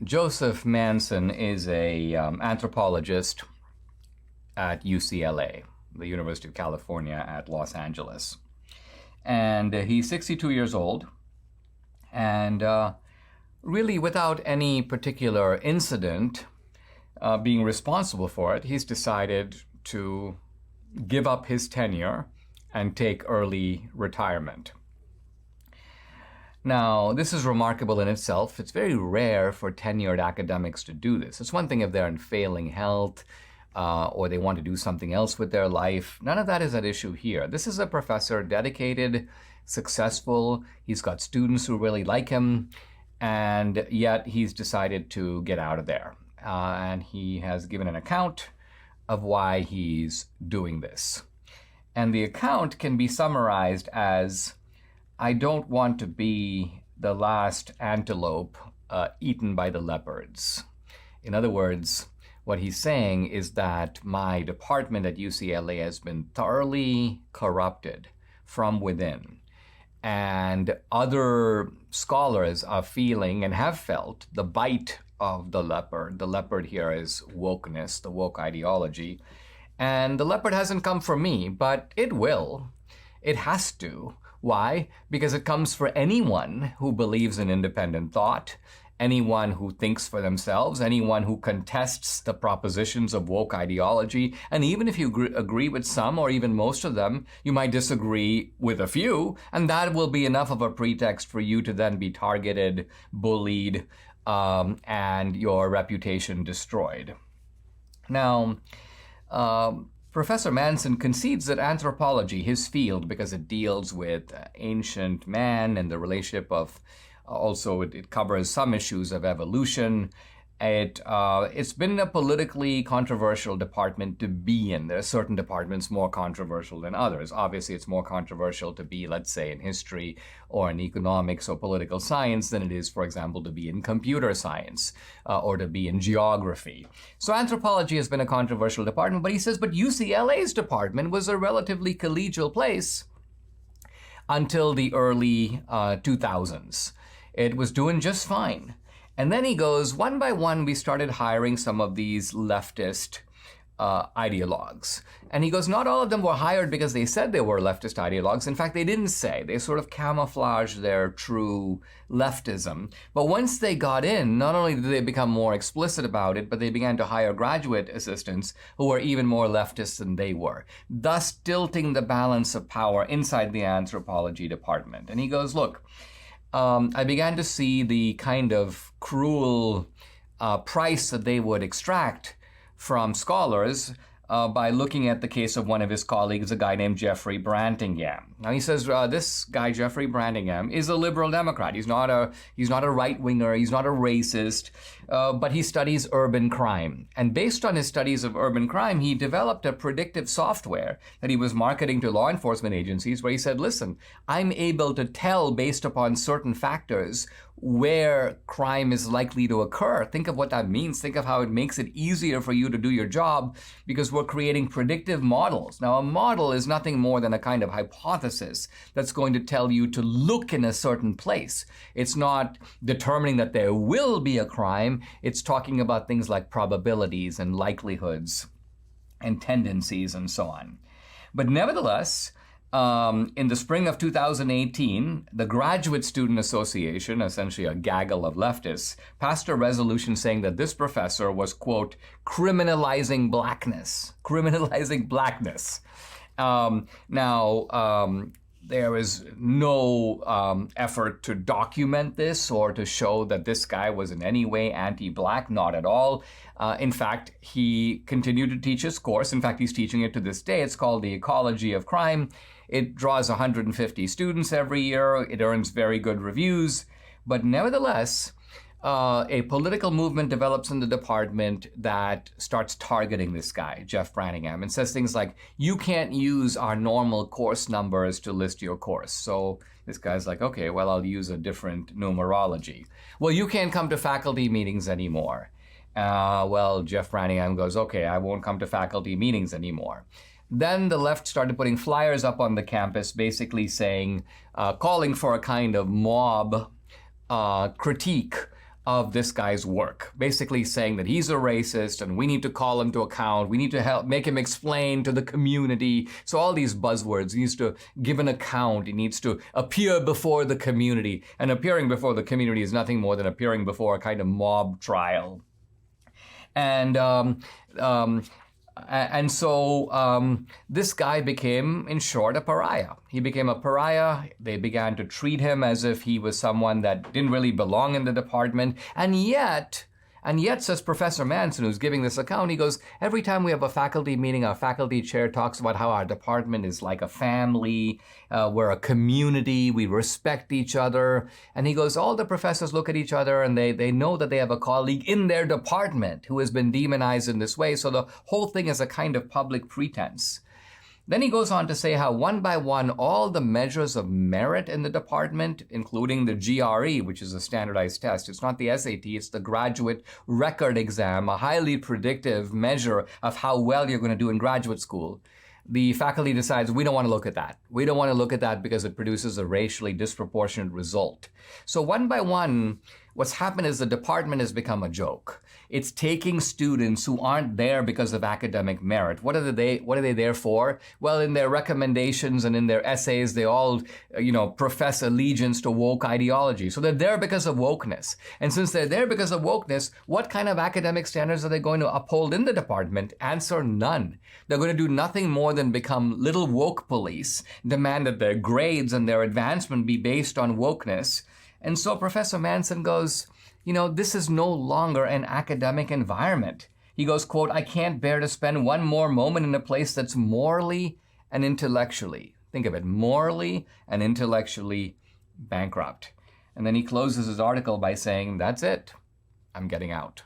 Joseph Manson is a anthropologist at UCLA, the University of California at Los Angeles. And he's 62 years old. And really, without any particular incident being responsible for it, he's decided to give up his tenure and take early retirement. Now, this is remarkable in itself. It's very rare for tenured academics to do this. It's one thing if they're in failing health or they want to do something else with their life. None of that is at issue here. This is a professor, dedicated, successful. He's got students who really like him, and yet he's decided to get out of there. And he has given an account of why he's doing this. And the account can be summarized as, I don't want to be the last antelope eaten by the leopards. In other words, what he's saying is that my department at UCLA has been thoroughly corrupted from within. And other scholars are feeling and have felt the bite of the leopard. The leopard here is wokeness, the woke ideology. And the leopard hasn't come for me, but it will. It has to. Why? Because it comes for anyone who believes in independent thought, anyone who thinks for themselves, anyone who contests the propositions of woke ideology. And even if you agree with some or even most of them, you might disagree with a few, and that will be enough of a pretext for you to then be targeted, bullied, and your reputation destroyed. Now, Professor Manson concedes that anthropology, his field, because it deals with ancient man and the relationship of, also it covers some issues of evolution. It's been a politically controversial department to be in. There are certain departments more controversial than others. Obviously, it's more controversial to be, let's say, in history or in economics or political science than it is, for example, to be in computer science or to be in geography. So anthropology has been a controversial department, but he says, but UCLA's department was a relatively collegial place until the early 2000s. It was doing just fine. And then he goes, one by one, we started hiring some of these leftist ideologues. And he goes, not all of them were hired because they said they were leftist ideologues. In fact, they didn't say. They sort of camouflaged their true leftism. But once they got in, not only did they become more explicit about it, but they began to hire graduate assistants who were even more leftist than they were, thus tilting the balance of power inside the anthropology department. And he goes, look, I began to see the kind of cruel price that they would extract from scholars by looking at the case of one of his colleagues, a guy named Jeffrey Brantingham. Now he says this guy Jeffrey Brantingham is a liberal Democrat. He's not a right winger. He's not a racist, but he studies urban crime. And based on his studies of urban crime, he developed a predictive software that he was marketing to law enforcement agencies, where he said, "Listen, I'm able to tell based upon certain factors where crime is likely to occur." Think of what that means. Think of how it makes it easier for you to do your job, because we're creating predictive models. Now, a model is nothing more than a kind of hypothesis that's going to tell you to look in a certain place. It's not determining that there will be a crime. It's talking about things like probabilities and likelihoods and tendencies and so on. But nevertheless, in the spring of 2018, the Graduate Student Association, essentially a gaggle of leftists, passed a resolution saying that this professor was, quote, criminalizing blackness. Criminalizing blackness. There was no effort to document this or to show that this guy was in any way anti-black, not at all. In fact, he continued to teach his course. In fact, he's teaching it to this day. It's called The Ecology of Crime. It draws 150 students every year. It earns very good reviews. But nevertheless, a political movement develops in the department that starts targeting this guy, Jeff Branningham, and says things like, you can't use our normal course numbers to list your course. So this guy's like, okay, well, I'll use a different numerology. Well, you can't come to faculty meetings anymore. Well, Jeff Branningham goes, okay, I won't come to faculty meetings anymore. Then the left started putting flyers up on the campus, basically saying, calling for a kind of mob critique of this guy's work, basically saying that he's a racist and we need to call him to account. We need to help make him explain to the community. So all these buzzwords, he needs to give an account. He needs to appear before the community. And appearing before the community is nothing more than appearing before a kind of mob trial. And so this guy became, in short, a pariah. He became a pariah. They began to treat him as if he was someone that didn't really belong in the department. And yet, says Professor Manson, who's giving this account, he goes, every time we have a faculty meeting, our faculty chair talks about how our department is like a family, we're a community, we respect each other. And he goes, all the professors look at each other and they know that they have a colleague in their department who has been demonized in this way. So the whole thing is a kind of public pretense. Then he goes on to say how one by one, all the measures of merit in the department, including the GRE, which is a standardized test, it's not the SAT, it's the graduate record exam, a highly predictive measure of how well you're going to do in graduate school. The faculty decides, we don't want to look at that. We don't want to look at that because it produces a racially disproportionate result. So one by one, what's happened is the department has become a joke. It's taking students who aren't there because of academic merit. What are they there for? Well, in their recommendations and in their essays, they all, profess allegiance to woke ideology. So they're there because of wokeness. And since they're there because of wokeness, what kind of academic standards are they going to uphold in the department? Answer, none. They're going to do nothing more than become little woke police, demand that their grades and their advancement be based on wokeness. And so Professor Manson goes, this is no longer an academic environment. He goes, quote, I can't bear to spend one more moment in a place that's morally and intellectually, think of it, morally and intellectually bankrupt. And then he closes his article by saying, that's it, I'm getting out.